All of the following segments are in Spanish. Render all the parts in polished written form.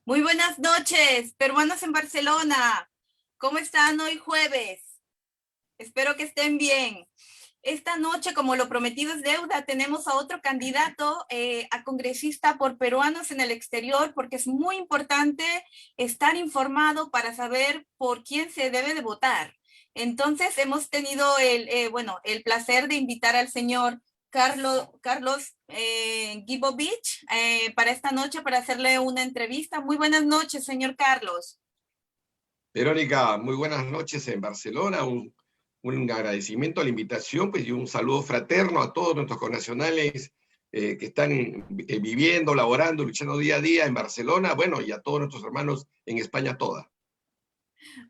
Muy buenas noches, peruanos en Barcelona. ¿Cómo están hoy jueves? Espero que estén bien. Esta noche, como lo prometido es deuda, tenemos a otro candidato a congresista por peruanos en el exterior, porque es muy importante estar informado para saber por quién se debe de votar. Entonces, hemos tenido el placer de invitar al señor Carlos Gibovich para esta noche, para hacerle una entrevista. Muy buenas noches, señor Carlos. Verónica, muy buenas noches en Barcelona. Un agradecimiento a la invitación, pues, y un saludo fraterno a todos nuestros connacionales que están viviendo, laborando, luchando día a día en Barcelona, bueno, y a todos nuestros hermanos en España toda.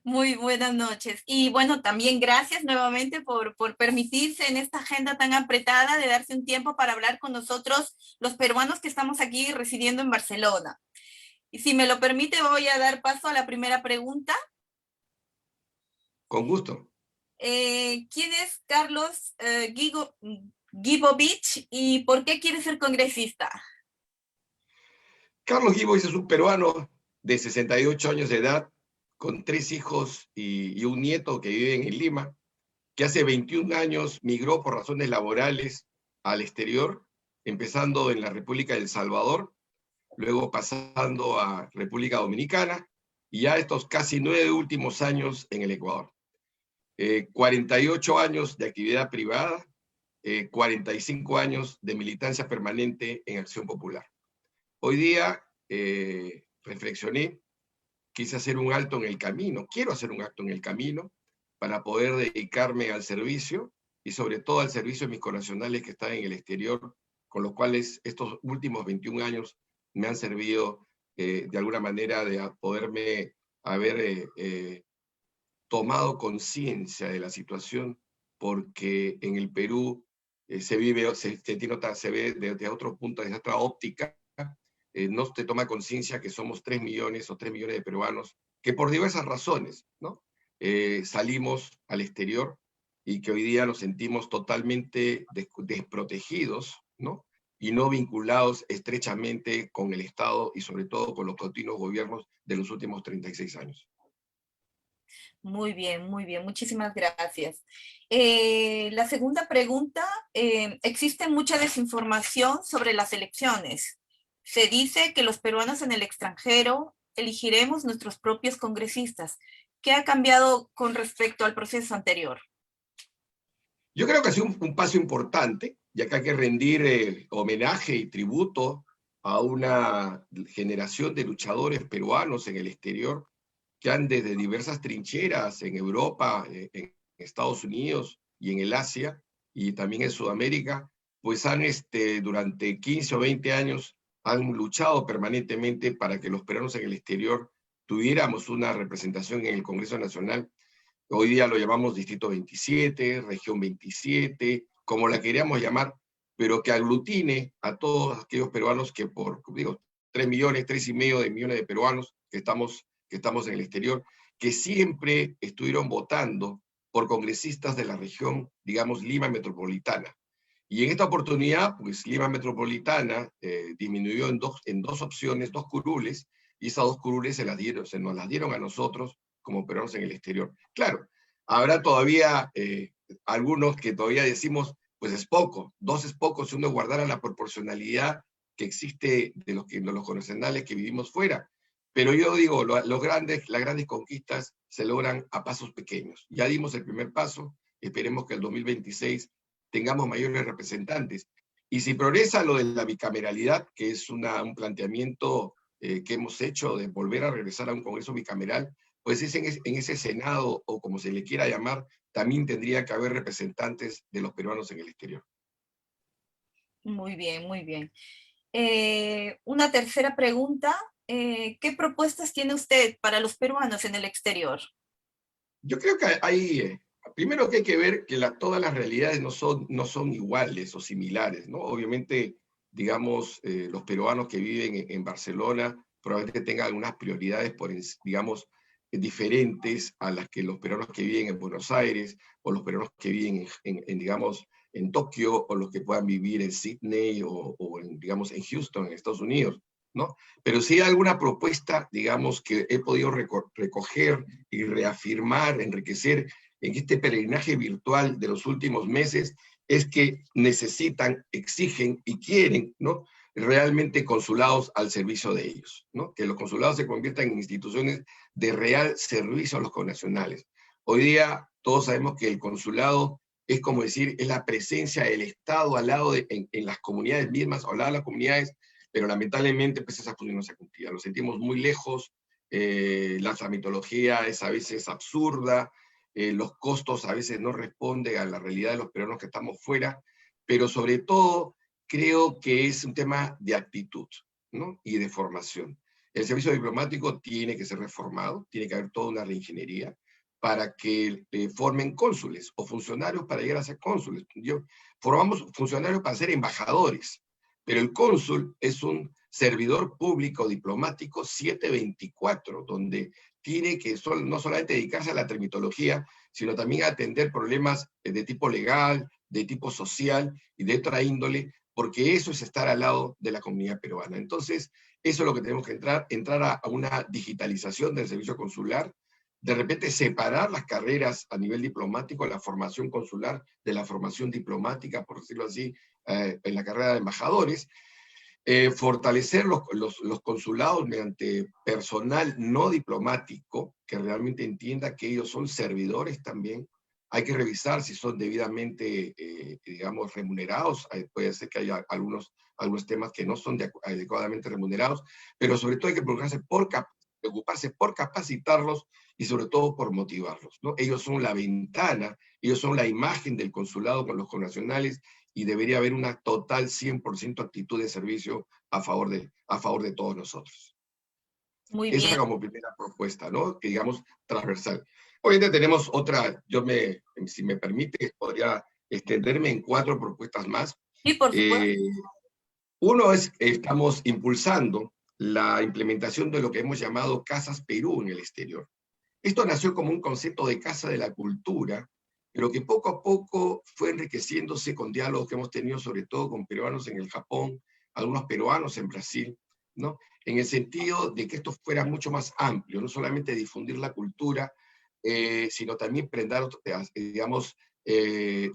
Muy buenas noches. Y bueno, también gracias nuevamente por permitirse en esta agenda tan apretada de darse un tiempo para hablar con nosotros, los peruanos que estamos aquí residiendo en Barcelona. Y si me lo permite, voy a dar paso a la primera pregunta. Con gusto. ¿Quién es Carlos Gibovich y por qué quiere ser congresista? Carlos Gibois es un peruano de 68 años de edad, con 3 hijos y un nieto que viven en Lima, que hace 21 años migró por razones laborales al exterior, empezando en la República de El Salvador, luego pasando a República Dominicana, y ya estos casi 9 últimos años en el Ecuador. 48 años de actividad privada, 45 años de militancia permanente en Acción Popular. Hoy día reflexioné, quise hacer un alto en el camino, quiero hacer un acto en el camino para poder dedicarme al servicio y sobre todo al servicio de mis connacionales que están en el exterior, con los cuales estos últimos 21 años me han servido de alguna manera de poderme haber tomado conciencia de la situación, porque en el Perú se vive, se ve desde otro punto, desde otra óptica, no se toma conciencia que somos 3 millones o 3 millones de peruanos que por diversas razones, ¿no? Salimos al exterior y que hoy día nos sentimos totalmente desprotegidos, ¿no? Y no vinculados estrechamente con el Estado y sobre todo con los continuos gobiernos de los últimos 36 años. Muy bien, muy bien. Muchísimas gracias. La segunda pregunta, existe mucha desinformación sobre las elecciones. Se dice que los peruanos en el extranjero elegiremos nuestros propios congresistas. ¿Qué ha cambiado con respecto al proceso anterior? Yo creo que ha sido un paso importante, ya que hay que rendir homenaje y tributo a una generación de luchadores peruanos en el exterior que han desde diversas trincheras en Europa, en Estados Unidos y en el Asia y también en Sudamérica, pues han durante 15 o 20 años han luchado permanentemente para que los peruanos en el exterior tuviéramos una representación en el Congreso Nacional. Hoy día lo llamamos Distrito 27, Región 27, como la queríamos llamar, pero que aglutine a todos aquellos peruanos que por, digo, 3 millones, 3,5 de millones de peruanos que estamos en el exterior, que siempre estuvieron votando por congresistas de la región, digamos, Lima Metropolitana. Y en esta oportunidad, pues Lima Metropolitana disminuyó en dos opciones, dos curules, y esas dos curules se nos las dieron a nosotros como peruanos en el exterior. Claro, habrá todavía algunos que todavía decimos, pues es poco, 2 es poco si uno guardara la proporcionalidad que existe de los connacionales que vivimos fuera. Pero yo digo, las grandes conquistas se logran a pasos pequeños. Ya dimos el primer paso, esperemos que el 2026 tengamos mayores representantes. Y si progresa lo de la bicameralidad, que es un planteamiento que hemos hecho de volver a regresar a un Congreso bicameral, pues en ese Senado, o como se le quiera llamar, también tendría que haber representantes de los peruanos en el exterior. Muy bien, muy bien. Una tercera pregunta. ¿Qué propuestas tiene usted para los peruanos en el exterior? Yo creo que primero que hay que ver que todas las realidades no son iguales o similares, ¿no? Obviamente, digamos, los peruanos que viven en Barcelona probablemente tengan algunas prioridades, digamos, diferentes a las que los peruanos que viven en Buenos Aires, o los peruanos que viven digamos, en Tokio, o los que puedan vivir en Sydney, digamos, en Houston, en Estados Unidos, ¿no? Pero si hay alguna propuesta, digamos, que he podido recoger y reafirmar, enriquecer en este peregrinaje virtual de los últimos meses, es que necesitan, exigen y quieren, ¿no?, realmente consulados al servicio de ellos, ¿no? Que los consulados se conviertan en instituciones de real servicio a los connacionales. Hoy día todos sabemos que el consulado es como decir, es la presencia del Estado al lado en las comunidades mismas, o al lado de las comunidades, pero lamentablemente pues esa función no se ha cumplido. Lo sentimos muy lejos, la tramitología es a veces absurda, los costos a veces no responden a la realidad de los peruanos que estamos fuera, pero sobre todo creo que es un tema de actitud, ¿no?, y de formación. El servicio diplomático tiene que ser reformado, tiene que haber toda una reingeniería para que formen cónsules o funcionarios para llegar a ser cónsules. Formamos funcionarios para ser embajadores, pero el cónsul es un servidor público diplomático 7/24, donde tiene que no solamente dedicarse a la termitología, sino también a atender problemas de tipo legal, de tipo social y de otra índole, porque eso es estar al lado de la comunidad peruana. Entonces, eso es lo que tenemos que entrar a una digitalización del servicio consular, de repente separar las carreras a nivel diplomático, la formación consular de la formación diplomática, por decirlo así, en la carrera de embajadores, fortalecer los consulados mediante personal no diplomático, que realmente entienda que ellos son servidores también. Hay que revisar si son debidamente, digamos, remunerados. Puede ser que haya algunos temas que no son adecuadamente remunerados, pero sobre todo hay que preocuparse por capacitarlos y sobre todo por motivarlos, ¿no? Ellos son la ventana, ellos son la imagen del consulado con los connacionales, y debería haber una total 100% actitud de servicio a favor de todos nosotros. Muy Esa bien. como primera propuesta, ¿no?, que digamos transversal. Obviamente tenemos otra, si me permite, podría extenderme en 4 propuestas más. Sí, por supuesto. Uno es, estamos impulsando la implementación de lo que hemos llamado Casas Perú en el exterior. Esto nació como un concepto de Casa de la Cultura, pero que poco a poco fue enriqueciéndose con diálogos que hemos tenido, sobre todo con peruanos en el Japón, algunos peruanos en Brasil, ¿no?, en el sentido de que esto fuera mucho más amplio, no solamente difundir la cultura, sino también digamos,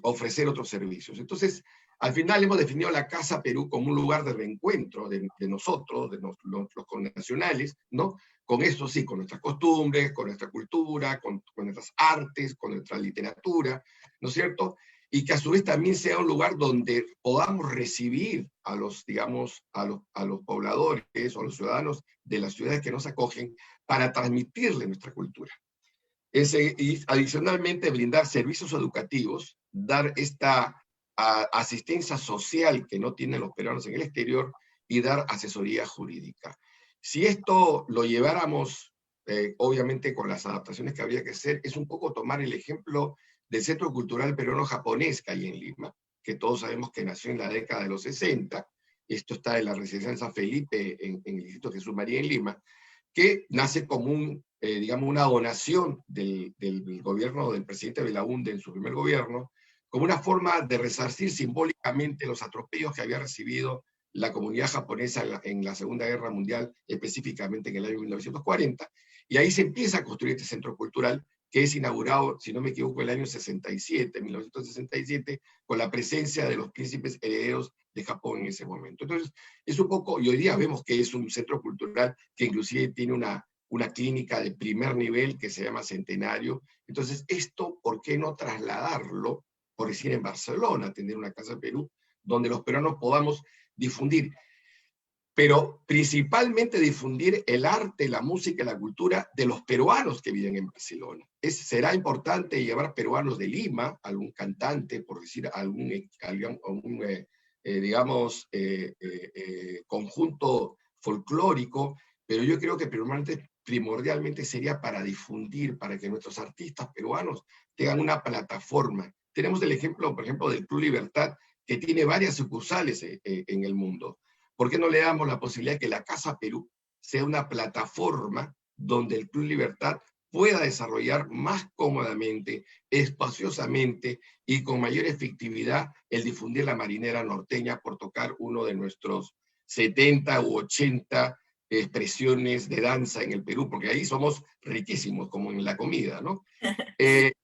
ofrecer otros servicios. Entonces, al final hemos definido la Casa Perú como un lugar de reencuentro de nosotros, de los connacionales, ¿no?, con eso sí, con nuestras costumbres, con nuestra cultura, con nuestras artes, con nuestra literatura, ¿no es cierto? Y que a su vez también sea un lugar donde podamos recibir a los, digamos, a los pobladores o a los ciudadanos de las ciudades que nos acogen para transmitirle nuestra cultura. Y adicionalmente brindar servicios educativos, dar esta asistencia social que no tienen los peruanos en el exterior y dar asesoría jurídica. Si esto lo lleváramos, obviamente con las adaptaciones que habría que hacer, es un poco tomar el ejemplo del Centro Cultural Peruano-Japonés que hay en Lima, que todos sabemos que nació en la década de los 60, esto está en la residencia de San Felipe, en el Distrito Jesús María en Lima, que nace como digamos, una donación del gobierno del presidente Belaúnde en su primer gobierno, como una forma de resarcir simbólicamente los atropellos que había recibido la comunidad japonesa en la Segunda Guerra Mundial, específicamente en el año 1940, y ahí se empieza a construir este centro cultural que es inaugurado, si no me equivoco, el año 67, 1967, con la presencia de los príncipes herederos de Japón en ese momento. Entonces, es un poco, y hoy día vemos que es un centro cultural que inclusive tiene una clínica de primer nivel que se llama Centenario. Entonces, esto, ¿por qué no trasladarlo, por decir en Barcelona, tener una Casa Perú, donde los peruanos podamos difundir, pero principalmente difundir el arte, la música y la cultura de los peruanos que viven en Barcelona? Será importante llevar peruanos de Lima, algún cantante, por decir, digamos, conjunto folclórico, pero yo creo que primordialmente sería para difundir, para que nuestros artistas peruanos tengan una plataforma. Tenemos el ejemplo, por ejemplo, del Club Libertad, que tiene varias sucursales en el mundo. ¿Por qué no le damos la posibilidad de que la Casa Perú sea una plataforma donde el Club Libertad pueda desarrollar más cómodamente, espaciosamente y con mayor efectividad el difundir la marinera norteña, por tocar uno de nuestros 70 u 80 expresiones de danza en el Perú, porque ahí somos riquísimos, como en la comida, ¿no?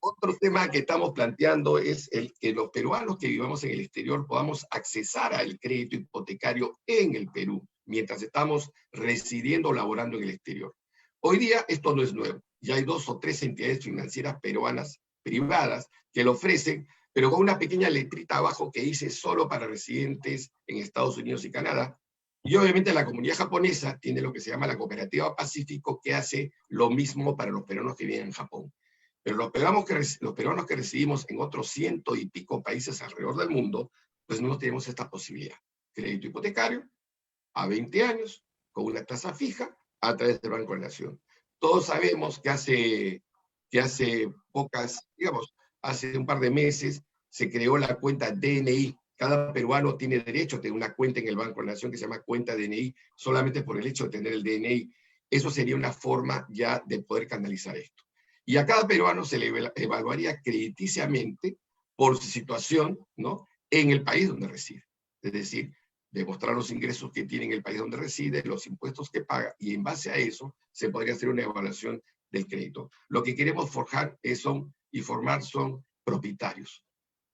Otro tema que estamos planteando es el que los peruanos que vivamos en el exterior podamos accesar al crédito hipotecario en el Perú, mientras estamos residiendo o laborando en el exterior. Hoy día esto no es nuevo. Ya hay 2 o 3 entidades financieras peruanas privadas que lo ofrecen, pero con una pequeña letrita abajo que dice solo para residentes en Estados Unidos y Canadá. Y obviamente la comunidad japonesa tiene lo que se llama la Cooperativa Pacífico, que hace lo mismo para los peruanos que viven en Japón. Pero los peruanos que residimos en otros 100 y pico países alrededor del mundo, pues no tenemos esta posibilidad. Crédito hipotecario a 20 años, con una tasa fija, a través del Banco de la Nación. Todos sabemos que hace un par de meses, se creó la cuenta DNI. Cada peruano tiene derecho a tener una cuenta en el Banco de la Nación que se llama cuenta DNI, solamente por el hecho de tener el DNI. Eso sería una forma ya de poder canalizar esto. Y a cada peruano se le evaluaría crediticiamente por su situación, ¿no?, en el país donde reside. Es decir, demostrar los ingresos que tiene en el país donde reside, los impuestos que paga, y en base a eso se podría hacer una evaluación del crédito. Lo que queremos formar son propietarios.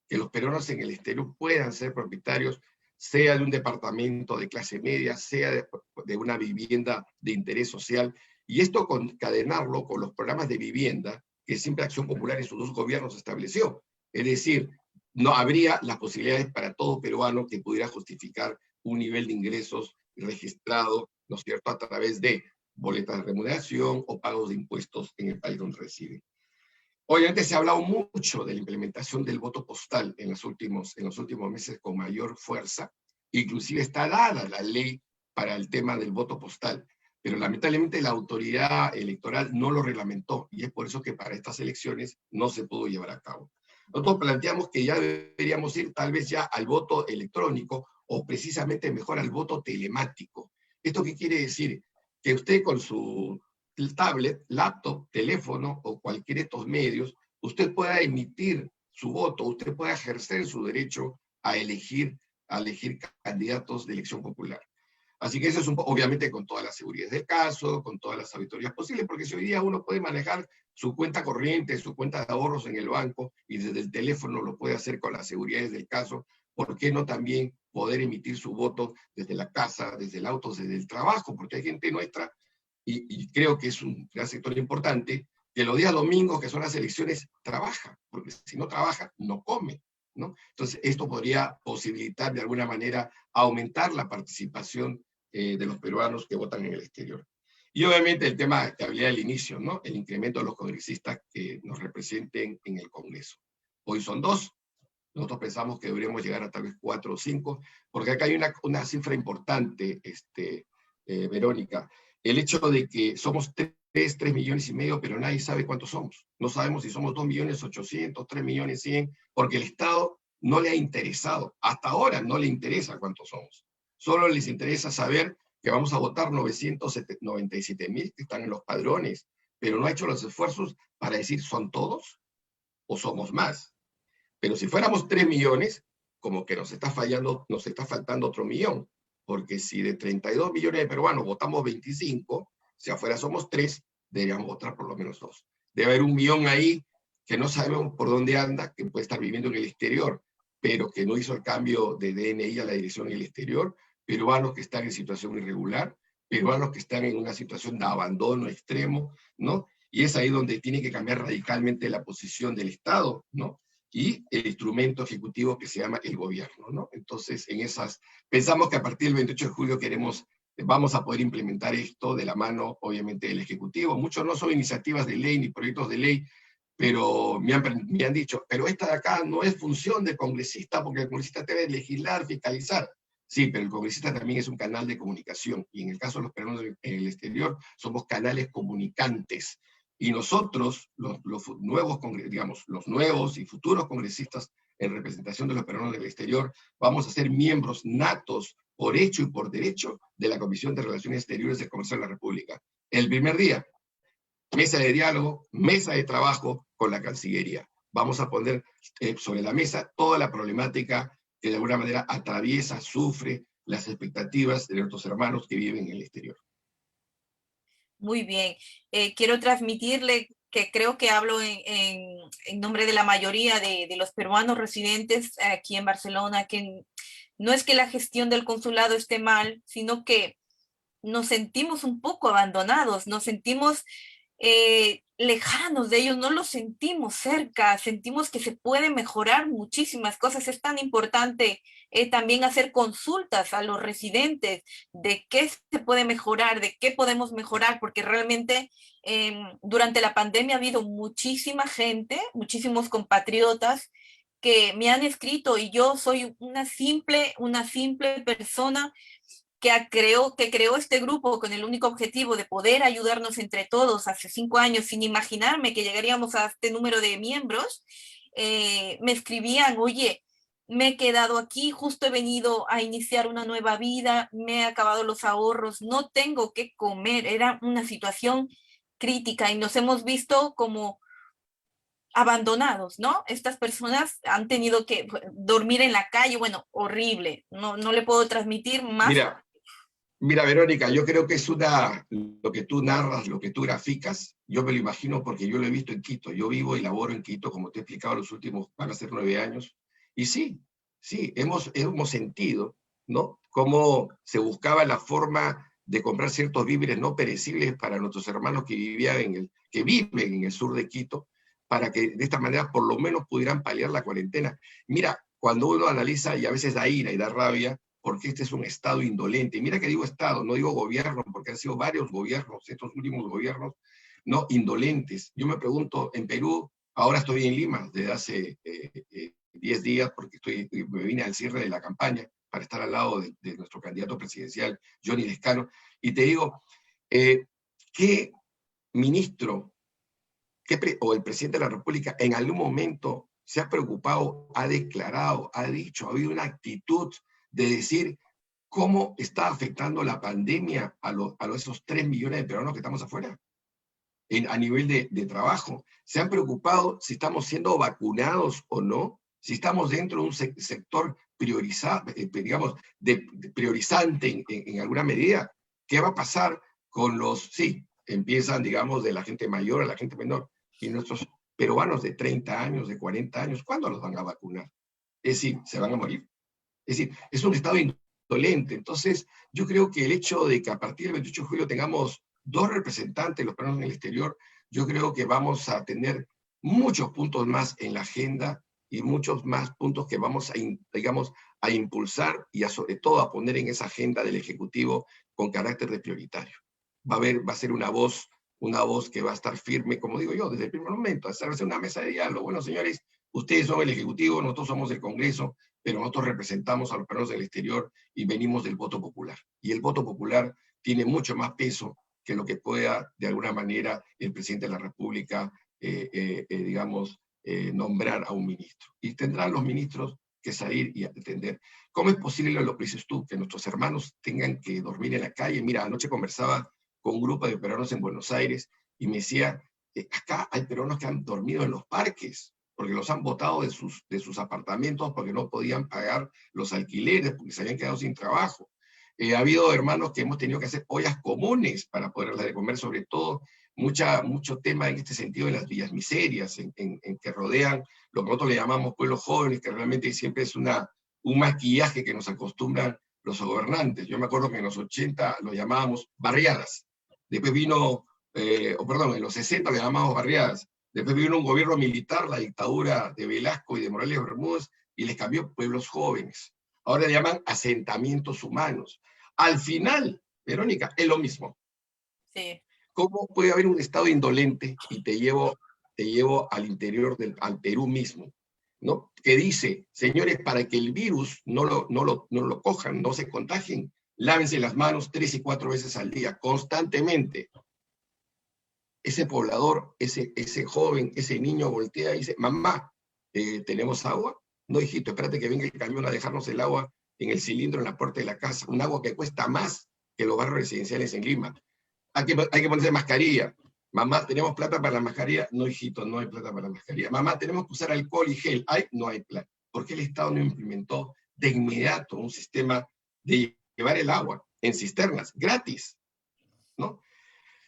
Que los peruanos en el exterior puedan ser propietarios, sea de un departamento de clase media, sea de una vivienda de interés social, y esto concadenarlo con los programas de vivienda que siempre Acción Popular en sus 2 gobiernos estableció. Es decir, no habría las posibilidades para todo peruano que pudiera justificar un nivel de ingresos registrado, ¿no es cierto?, a través de boletas de remuneración o pagos de impuestos en el país donde reside. Obviamente se ha hablado mucho de la implementación del voto postal en los últimos meses con mayor fuerza. Inclusive está dada la ley para el tema del voto postal, pero lamentablemente la autoridad electoral no lo reglamentó, y es por eso que para estas elecciones no se pudo llevar a cabo. Nosotros planteamos que ya deberíamos ir tal vez ya al voto electrónico, o precisamente mejor al voto telemático. ¿Esto qué quiere decir? Que usted con su tablet, laptop, teléfono o cualquiera de estos medios, usted pueda emitir su voto, usted pueda ejercer su derecho a elegir candidatos de elección popular. Así que eso es obviamente con todas las seguridades del caso, con todas las auditorías posibles, porque si hoy día uno puede manejar su cuenta corriente, su cuenta de ahorros en el banco, y desde el teléfono lo puede hacer con las seguridades del caso, ¿por qué no también poder emitir su voto desde la casa, desde el auto, desde el trabajo? Porque hay gente nuestra, y creo que es un gran sector importante, que los días domingos, que son las elecciones, trabaja, porque si no trabaja, no come, ¿no? Entonces, esto podría posibilitar de alguna manera aumentar la participación de los peruanos que votan en el exterior. Y obviamente el tema que hablé al inicio, ¿no?, el incremento de los congresistas que nos representen en el Congreso. Hoy son 2, nosotros pensamos que deberíamos llegar a tal vez 4 o 5, porque acá hay una cifra importante, Verónica, el hecho de que somos 3 millones y medio, pero nadie sabe cuántos somos. No sabemos si somos 2.800.000, 3.100.000, porque el Estado no le ha interesado. Hasta ahora no le interesa cuántos somos. Solo les interesa saber que vamos a votar 997.000 que están en los padrones, pero no ha hecho los esfuerzos para decir, ¿son todos o somos más? Pero si fuéramos 3 millones, como que nos está faltando otro millón, porque si de 32 millones de peruanos votamos 25, si afuera somos 3, deberíamos votar por lo menos 2. Debe haber 1 millón ahí que no sabemos por dónde anda, que puede estar viviendo en el exterior, pero que no hizo el cambio de DNI a la dirección en el exterior, peruanos que están en situación irregular, peruanos que están en una situación de abandono extremo, ¿no? Y es ahí donde tiene que cambiar radicalmente la posición del Estado, ¿no?, y el instrumento ejecutivo que se llama el gobierno, ¿no? Entonces, pensamos que a partir del 28 de julio vamos a poder implementar esto de la mano, obviamente, del Ejecutivo. Muchos no son iniciativas de ley ni proyectos de ley, pero me han dicho, pero esta de acá no es función del congresista, porque el congresista debe legislar, fiscalizar. Sí, pero el congresista también es un canal de comunicación, y en el caso de los peruanos en el exterior, somos canales comunicantes. Y nosotros, los nuevos y futuros congresistas en representación de los peruanos del exterior, vamos a ser miembros natos, por hecho y por derecho, de la Comisión de Relaciones Exteriores del Congreso de la República. El primer día, mesa de diálogo, mesa de trabajo con la Cancillería. Vamos a poner sobre la mesa toda la problemática que de alguna manera atraviesa, sufre las expectativas de nuestros hermanos que viven en el exterior. Muy bien. Quiero transmitirle que creo que hablo en nombre de la mayoría de los peruanos residentes aquí en Barcelona, que no es que la gestión del consulado esté mal, sino que nos sentimos un poco abandonados, nos sentimos lejanos de ellos, no los sentimos cerca, sentimos que se pueden mejorar muchísimas cosas. Es tan importante también hacer consultas a los residentes de qué se puede mejorar, de qué podemos mejorar, porque realmente durante la pandemia ha habido muchísima gente, muchísimos compatriotas que me han escrito y yo soy una simple persona que creó este grupo con el único objetivo de poder ayudarnos entre todos hace 5 años, sin imaginarme que llegaríamos a este número de miembros, me escribían, oye, me he quedado aquí, justo he venido a iniciar una nueva vida, me he acabado los ahorros, no tengo qué comer. Era una situación crítica y nos hemos visto como abandonados, ¿no? Estas personas han tenido que dormir en la calle, bueno, horrible, no le puedo transmitir más. Mira, Mira, Verónica, yo creo que es lo que tú narras, lo que tú graficas, yo me lo imagino porque yo lo he visto en Quito. Yo vivo y laboro en Quito, como te he explicado, los últimos, van a ser 9 años. Y sí, sí, hemos sentido, ¿no? Cómo se buscaba la forma de comprar ciertos víveres no perecibles para nuestros hermanos que viven en el sur de Quito, para que de esta manera por lo menos pudieran paliar la cuarentena. Mira, cuando uno analiza, y a veces da ira y da rabia, porque este es un Estado indolente. Y mira que digo Estado, no digo gobierno, porque han sido varios gobiernos, estos últimos gobiernos, no indolentes. Yo me pregunto, en Perú, ahora estoy en Lima desde hace 10 días, porque me vine al cierre de la campaña para estar al lado de nuestro candidato presidencial, Johnny Lescano, y te digo, ¿qué ministro o el presidente de la República en algún momento se ha preocupado, ha declarado, ha dicho, ha habido una actitud de decir cómo está afectando la pandemia a esos 3 millones de peruanos que estamos afuera? A nivel de trabajo, ¿se han preocupado si estamos siendo vacunados o no? Si estamos dentro de un sector priorizado, digamos, priorizante en alguna medida. ¿Qué va a pasar con sí, empiezan, digamos, de la gente mayor a la gente menor, y nuestros peruanos de 30 años, de 40 años, ¿cuándo los van a vacunar? Es decir, ¿se van a morir? Es decir, es un Estado indolente. Entonces, yo creo que el hecho de que a partir del 28 de julio tengamos 2 representantes de los peruanos en el exterior, yo creo que vamos a tener muchos puntos más en la agenda y muchos más puntos que vamos digamos, a impulsar y sobre todo a poner en esa agenda del Ejecutivo con carácter de prioritario. Va a ser una voz que va a estar firme, como digo yo, desde el primer momento, hacerse una mesa de diálogo. Bueno, señores, ustedes son el Ejecutivo, nosotros somos el Congreso, pero nosotros representamos a los peruanos del exterior y venimos del voto popular. Y el voto popular tiene mucho más peso que lo que pueda, de alguna manera, el presidente de la República, digamos, nombrar a un ministro. Y tendrán los ministros que salir y atender. ¿Cómo es posible, lo que dices tú, que nuestros hermanos tengan que dormir en la calle? Mira, anoche conversaba con un grupo de peruanos en Buenos Aires y me decía, acá hay peruanos que han dormido en los parques, porque los han botado de sus apartamentos porque no podían pagar los alquileres, porque se habían quedado sin trabajo. Ha habido hermanos que hemos tenido que hacer ollas comunes para poderlas de comer, sobre todo mucho tema en este sentido en las villas miserias, en que rodean lo que nosotros le llamamos pueblos jóvenes, que realmente siempre es un maquillaje que nos acostumbran los gobernantes. Yo me acuerdo que en los 80 lo llamábamos barriadas, después vino, en los 60 lo llamábamos barriadas, después vino un gobierno militar, la dictadura de Velasco y de Morales Bermúdez, y les cambió pueblos jóvenes. Ahora le llaman asentamientos humanos. Al final, Verónica, es lo mismo. Sí. ¿Cómo puede haber un Estado indolente? Y te llevo al interior al Perú mismo, ¿no? Que dice, señores, para que el virus no lo cojan, no se contagien, lávense las manos 3 y 4 veces al día, constantemente. Ese poblador, ese joven, ese niño voltea y dice, mamá, ¿tenemos agua? No, hijito, espérate que venga el camión a dejarnos el agua en el cilindro en la puerta de la casa, un agua que cuesta más que los barrios residenciales en Lima. Hay que ponerse mascarilla. Mamá, ¿tenemos plata para la mascarilla? No, hijito, no hay plata para la mascarilla. Mamá, ¿tenemos que usar alcohol y gel? No hay plata. ¿Por qué el Estado no implementó de inmediato un sistema de llevar el agua en cisternas, gratis, ¿no?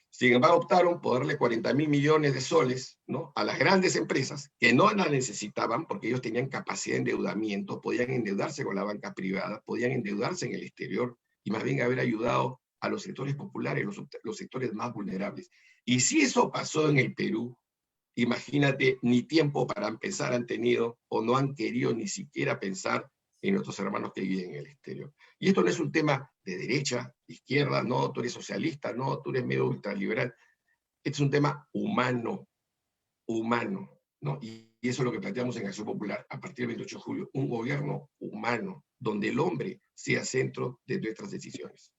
Sin embargo, optaron por darle 40.000 millones de soles, ¿no?, a las grandes empresas que no la necesitaban porque ellos tenían capacidad de endeudamiento, podían endeudarse con la banca privada, podían endeudarse en el exterior y más bien haber ayudado a los sectores populares, los sectores más vulnerables. Y si eso pasó en el Perú, imagínate, ni tiempo para empezar han tenido o no han querido ni siquiera pensar en nuestros hermanos que viven en el exterior. Y esto no es un tema de derecha, izquierda, no, tú eres socialista, no, tú eres medio ultraliberal. Este es un tema humano, ¿no? Y eso es lo que planteamos en Acción Popular a partir del 28 de julio, un gobierno humano, donde el hombre sea centro de nuestras decisiones.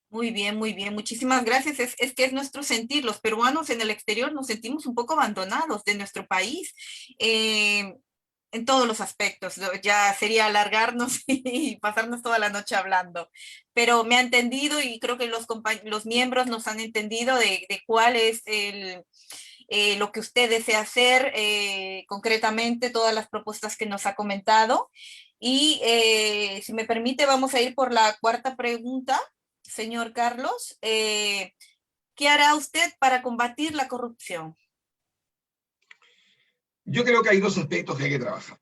Muy bien, muy bien. Muchísimas gracias. Es que es nuestro sentir. Los peruanos en el exterior nos sentimos un poco abandonados de nuestro país en todos los aspectos. Ya sería alargarnos y pasarnos toda la noche hablando. Pero me ha entendido y creo que los miembros nos han entendido de cuál es lo que usted desea hacer concretamente, todas las propuestas que nos ha comentado. Y si me permite, vamos a ir por la cuarta pregunta. Señor Carlos, ¿qué hará usted para combatir la corrupción? Yo creo que hay dos aspectos que hay que trabajar.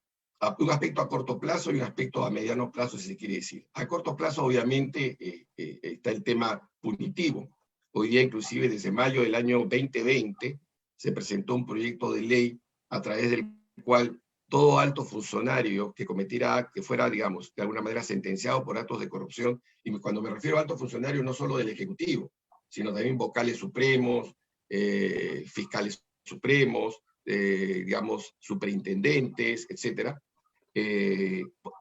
Un aspecto a corto plazo y un aspecto a mediano plazo, si se quiere decir. A corto plazo, obviamente, está el tema punitivo. Hoy día, inclusive, desde mayo del año 2020, se presentó un proyecto de ley a través del cual todo alto funcionario que cometiera, que fuera, digamos, de alguna manera sentenciado por actos de corrupción, y cuando me refiero a alto funcionario, no solo del Ejecutivo, sino también vocales supremos, fiscales supremos, digamos, superintendentes, etcétera,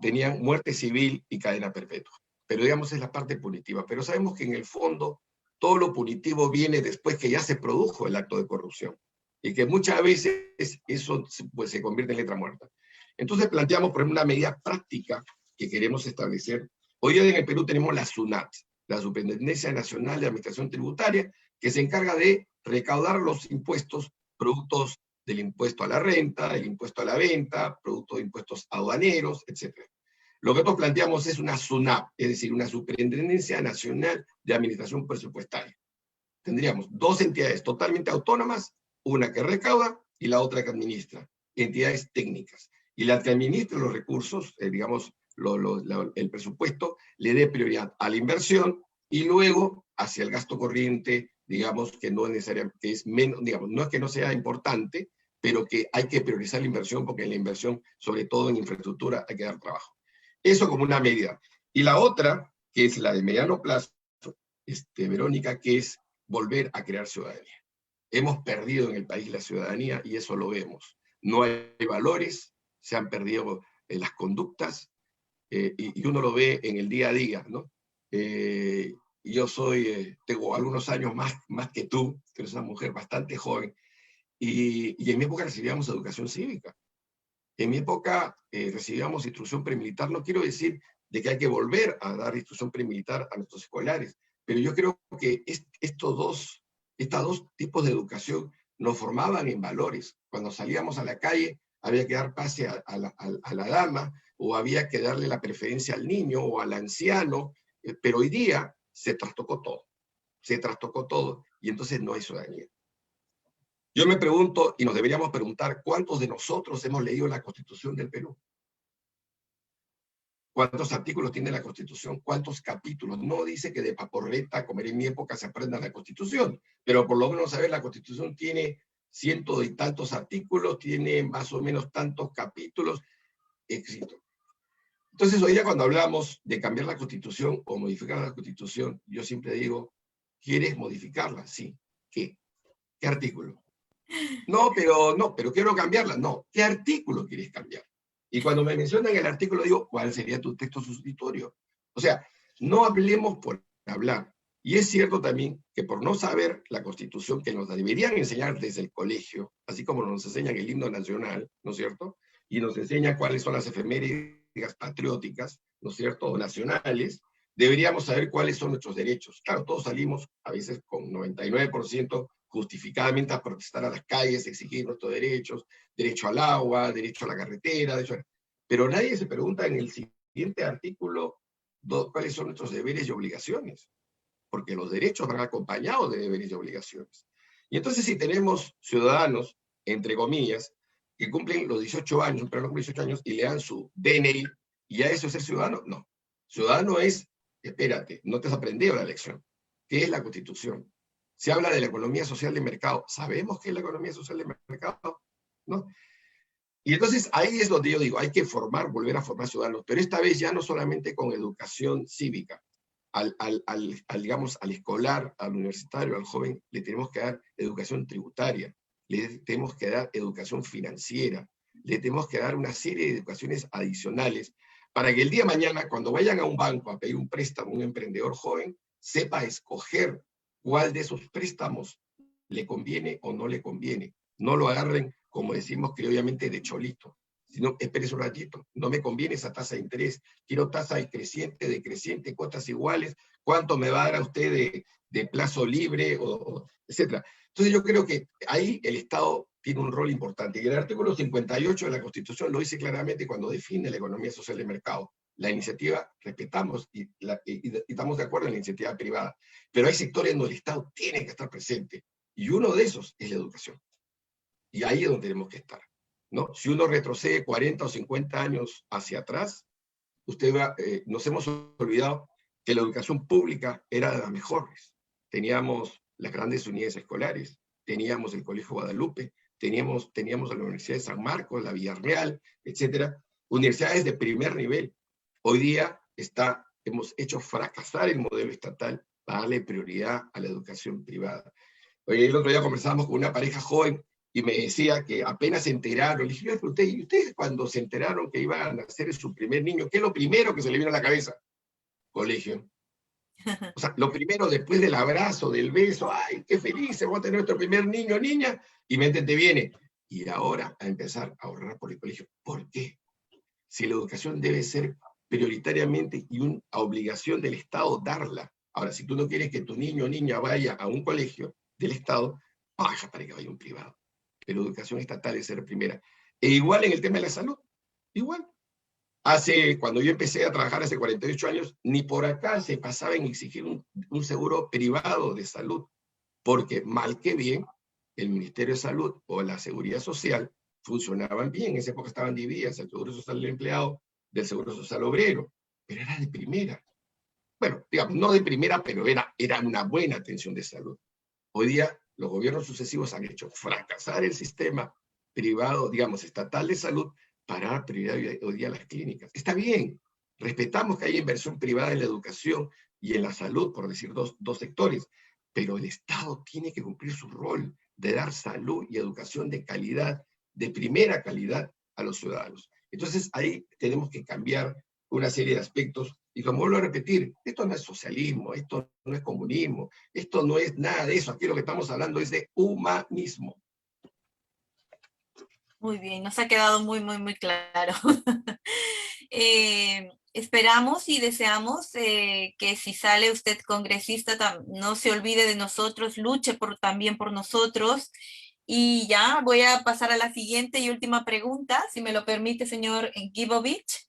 tenían muerte civil y cadena perpetua. Pero digamos, es la parte punitiva. Pero sabemos que en el fondo todo lo punitivo viene después que ya se produjo el acto de corrupción y que muchas veces eso pues, se convierte en letra muerta. Entonces planteamos, por ejemplo, una medida práctica que queremos establecer. Hoy día en el Perú tenemos la SUNAT, la Superintendencia Nacional de Administración Tributaria, que se encarga de recaudar los impuestos productos del impuesto a la renta, del impuesto a la venta, producto de impuestos aduaneros, etc. Lo que nosotros planteamos es una SUNAP, es decir, una Superintendencia Nacional de Administración Presupuestaria. Tendríamos dos entidades totalmente autónomas, una que recauda y la otra que administra, entidades técnicas. Y la que administra los recursos, digamos, el presupuesto, le dé prioridad a la inversión y luego hacia el gasto corriente, digamos, que no es necesariamente, que es menos, digamos, no es que no sea importante, pero que hay que priorizar la inversión porque en la inversión, sobre todo en infraestructura, hay que dar trabajo. Eso como una medida. Y la otra, que es la de mediano plazo, Verónica, que es volver a crear ciudadanía. Hemos perdido en el país la ciudadanía y eso lo vemos. No hay valores, se han perdido las conductas y uno lo ve en el día a día, ¿no? Yo tengo algunos años más que tú eres una mujer bastante joven, y en mi época recibíamos educación cívica. En mi época recibíamos instrucción premilitar. No quiero decir de que hay que volver a dar instrucción premilitar a nuestros escolares, pero yo creo que estos dos tipos de educación nos formaban en valores. Cuando salíamos a la calle había que dar pase a la dama, o había que darle la preferencia al niño o al anciano, pero hoy día se trastocó todo, y entonces no hay ciudadanía. Yo me pregunto, y nos deberíamos preguntar, ¿cuántos de nosotros hemos leído la Constitución del Perú? ¿Cuántos artículos tiene la Constitución? ¿Cuántos capítulos? No dice que de paporreta, como era en mi época, se aprenda la Constitución, pero por lo menos, a ver, la Constitución tiene cientos y tantos artículos, tiene más o menos tantos capítulos, éxito. Entonces, hoy día cuando hablamos de cambiar la Constitución o modificar la Constitución, yo siempre digo, ¿quieres modificarla? Sí. ¿Qué? ¿Qué artículo? No, pero quiero cambiarla. No, ¿qué artículo quieres cambiar? Y cuando me mencionan el artículo, digo, ¿cuál sería tu texto sustitutorio? O sea, no hablemos por hablar. Y es cierto también que por no saber la Constitución, que nos deberían enseñar desde el colegio, así como nos enseñan el himno nacional, ¿no es cierto? Y nos enseñan cuáles son las efemérides patrióticas, ¿no es cierto?, o nacionales, deberíamos saber cuáles son nuestros derechos. Claro, todos salimos a veces con 99% justificadamente a protestar a las calles, exigir nuestros derechos, derecho al agua, derecho a la carretera, pero nadie se pregunta en el siguiente artículo cuáles son nuestros deberes y obligaciones, porque los derechos van acompañados de deberes y obligaciones. Y entonces si tenemos ciudadanos, entre comillas, que cumplen los 18 años, pero no cumplen 18 años, y le dan su DNI, ¿y a eso es ser ciudadano? No. Ciudadano es, espérate, no te has aprendido la lección. ¿Qué es la Constitución? Se habla de la economía social de mercado. ¿Sabemos qué es la economía social de mercado? ¿No? Y entonces ahí es donde yo digo, hay que volver a formar ciudadanos, pero esta vez ya no solamente con educación cívica. Digamos, al escolar, al universitario, al joven, le tenemos que dar educación tributaria, le tenemos que dar educación financiera, le tenemos que dar una serie de educaciones adicionales para que el día de mañana, cuando vayan a un banco a pedir un préstamo, un emprendedor joven, sepa escoger cuál de esos préstamos le conviene o no le conviene. No lo agarren, como decimos criolamente, de cholito, sino espérese un ratito, no me conviene esa tasa de interés, quiero tasa creciente, decreciente, cuotas iguales, cuánto me va a dar a usted de plazo libre, etc. Entonces yo creo que ahí el Estado tiene un rol importante. Y el artículo 58 de la Constitución lo dice claramente cuando define la economía social de mercado. La iniciativa, respetamos y estamos de acuerdo en la iniciativa privada, pero hay sectores donde el Estado tiene que estar presente, y uno de esos es la educación. Y ahí es donde tenemos que estar, ¿no? Si uno retrocede 40 o 50 años hacia atrás, nos hemos olvidado que la educación pública era de las mejores. Teníamos las grandes unidades escolares, teníamos el Colegio Guadalupe, teníamos la Universidad de San Marcos, la Villarreal, etcétera, universidades de primer nivel. Hoy día hemos hecho fracasar el modelo estatal para darle prioridad a la educación privada. Hoy, el otro día conversábamos con una pareja joven y me decía que apenas se enteraron. Le dije, yo pregunté, ¿y ustedes cuando se enteraron que iban a nacer su primer niño, qué es lo primero que se le vino a la cabeza? Colegio. O sea, lo primero después del abrazo, del beso, ¡ay, qué felices, vamos a tener nuestro primer niño o niña! Y mente te viene. Y ahora a empezar a ahorrar por el colegio. ¿Por qué? Si la educación debe ser prioritariamente y una obligación del Estado darla. Ahora, si tú no quieres que tu niño o niña vaya a un colegio del Estado, baja para que vaya a un privado. Pero educación estatal debe ser primera. E igual en el tema de la salud, igual. Cuando yo empecé a trabajar hace 48 años, ni por acá se pasaba en exigir un seguro privado de salud, porque mal que bien, el Ministerio de Salud o la Seguridad Social funcionaban bien. En esa época estaban divididas el Seguro Social del Empleado del Seguro Social Obrero, pero era de primera. Bueno, digamos, no de primera, pero era una buena atención de salud. Hoy día, los gobiernos sucesivos han hecho fracasar el sistema privado, digamos, estatal de salud, para dar prioridad hoy día a las clínicas. Está bien, respetamos que haya inversión privada en la educación y en la salud, por decir dos sectores, pero el Estado tiene que cumplir su rol de dar salud y educación de calidad, de primera calidad a los ciudadanos. Entonces ahí tenemos que cambiar una serie de aspectos, y como vuelvo a repetir, esto no es socialismo, esto no es comunismo, esto no es nada de eso, aquí lo que estamos hablando es de humanismo. Muy bien, nos ha quedado muy, muy, muy claro. Esperamos y deseamos que si sale usted congresista, no se olvide de nosotros, luche también por nosotros. Y ya voy a pasar a la siguiente y última pregunta, si me lo permite, señor Gibovich.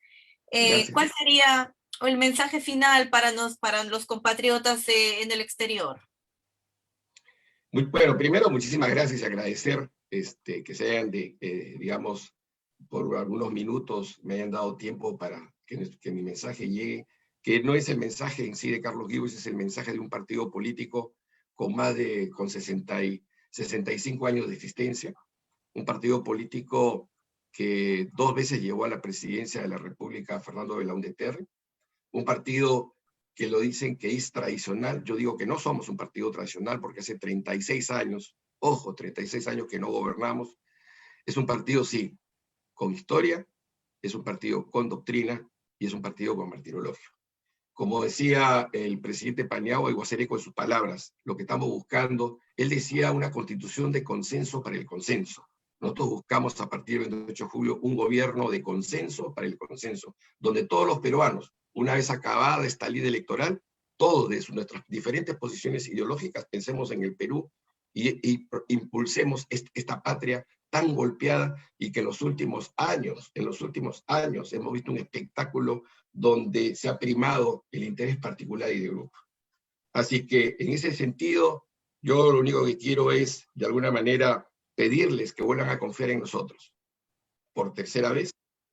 ¿Cuál sería el mensaje final para los compatriotas en el exterior? Bueno, primero, muchísimas gracias y agradecer que se hayan, digamos, por algunos minutos me hayan dado tiempo para que mi mensaje llegue, que no es el mensaje en sí de Carlos Gibovich, es el mensaje de un partido político con 65 años de existencia, un partido político que 2 veces llegó a la presidencia de la República Fernando Belaúnde Terry, un partido que lo dicen que es tradicional. Yo digo que no somos un partido tradicional porque hace 36 años, ojo, 36 años que no gobernamos. Es un partido, sí, con historia, es un partido con doctrina y es un partido con martirologio. Como decía el presidente Paniagua, y voy a hacer eco de sus palabras, lo que estamos buscando, él decía una constitución de consenso para el consenso. Nosotros buscamos a partir del 28 de julio un gobierno de consenso para el consenso, donde todos los peruanos, una vez acabada esta ley electoral, todos de nuestras diferentes posiciones ideológicas pensemos en el Perú y impulsemos esta patria tan golpeada y que en los últimos años hemos visto un espectáculo donde se ha primado el interés particular y de grupo. Así que en ese sentido, yo lo único que quiero es, de alguna manera, pedirles que vuelvan a confiar en nosotros, por tercera vez,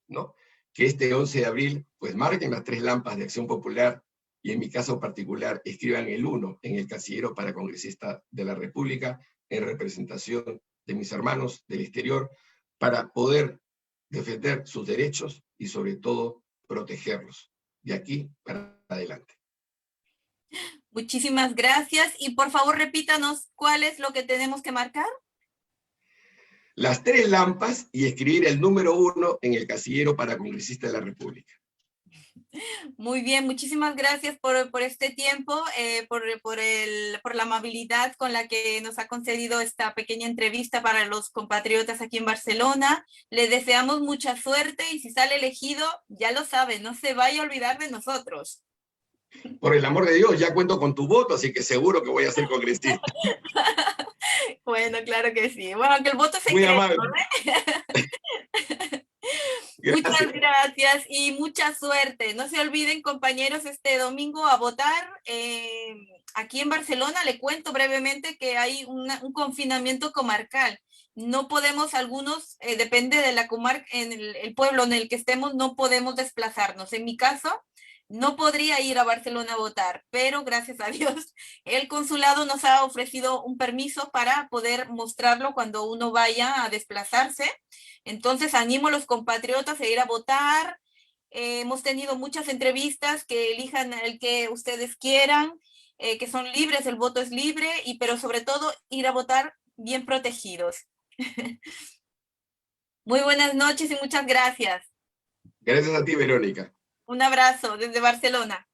¿no? Que este 11 de abril, pues marquen las 3 lámparas de Acción Popular, y en mi caso particular, escriban el 1 en el casillero para congresista de la República, en representación de mis hermanos del exterior, para poder defender sus derechos y sobre todo protegerlos de aquí para adelante. Muchísimas gracias. Y por favor, repítanos cuál es lo que tenemos que marcar. Las 3 lámparas y escribir el número 1 en el casillero para congresista de la República. Muy bien, muchísimas gracias por este tiempo, por la amabilidad con la que nos ha concedido esta pequeña entrevista para los compatriotas aquí en Barcelona. Le deseamos mucha suerte y si sale elegido, ya lo sabe, no se vaya a olvidar de nosotros. Por el amor de Dios, ya cuento con tu voto, así que seguro que voy a ser congresista. Bueno, claro que sí. Bueno, que el voto es Muy secreto, amable. Muchas gracias y mucha suerte. No se olviden, compañeros, este domingo a votar. Aquí en Barcelona le cuento brevemente que hay un confinamiento comarcal. No podemos, algunos, depende de la comarca, en el pueblo en el que estemos, no podemos desplazarnos. En mi caso, no podría ir a Barcelona a votar, pero gracias a Dios, el consulado nos ha ofrecido un permiso para poder mostrarlo cuando uno vaya a desplazarse. Entonces animo a los compatriotas a ir a votar. Hemos tenido muchas entrevistas, que elijan el que ustedes quieran, que son libres, el voto es libre, pero sobre todo ir a votar bien protegidos. Muy buenas noches y muchas gracias. Gracias a ti, Verónica. Un abrazo desde Barcelona.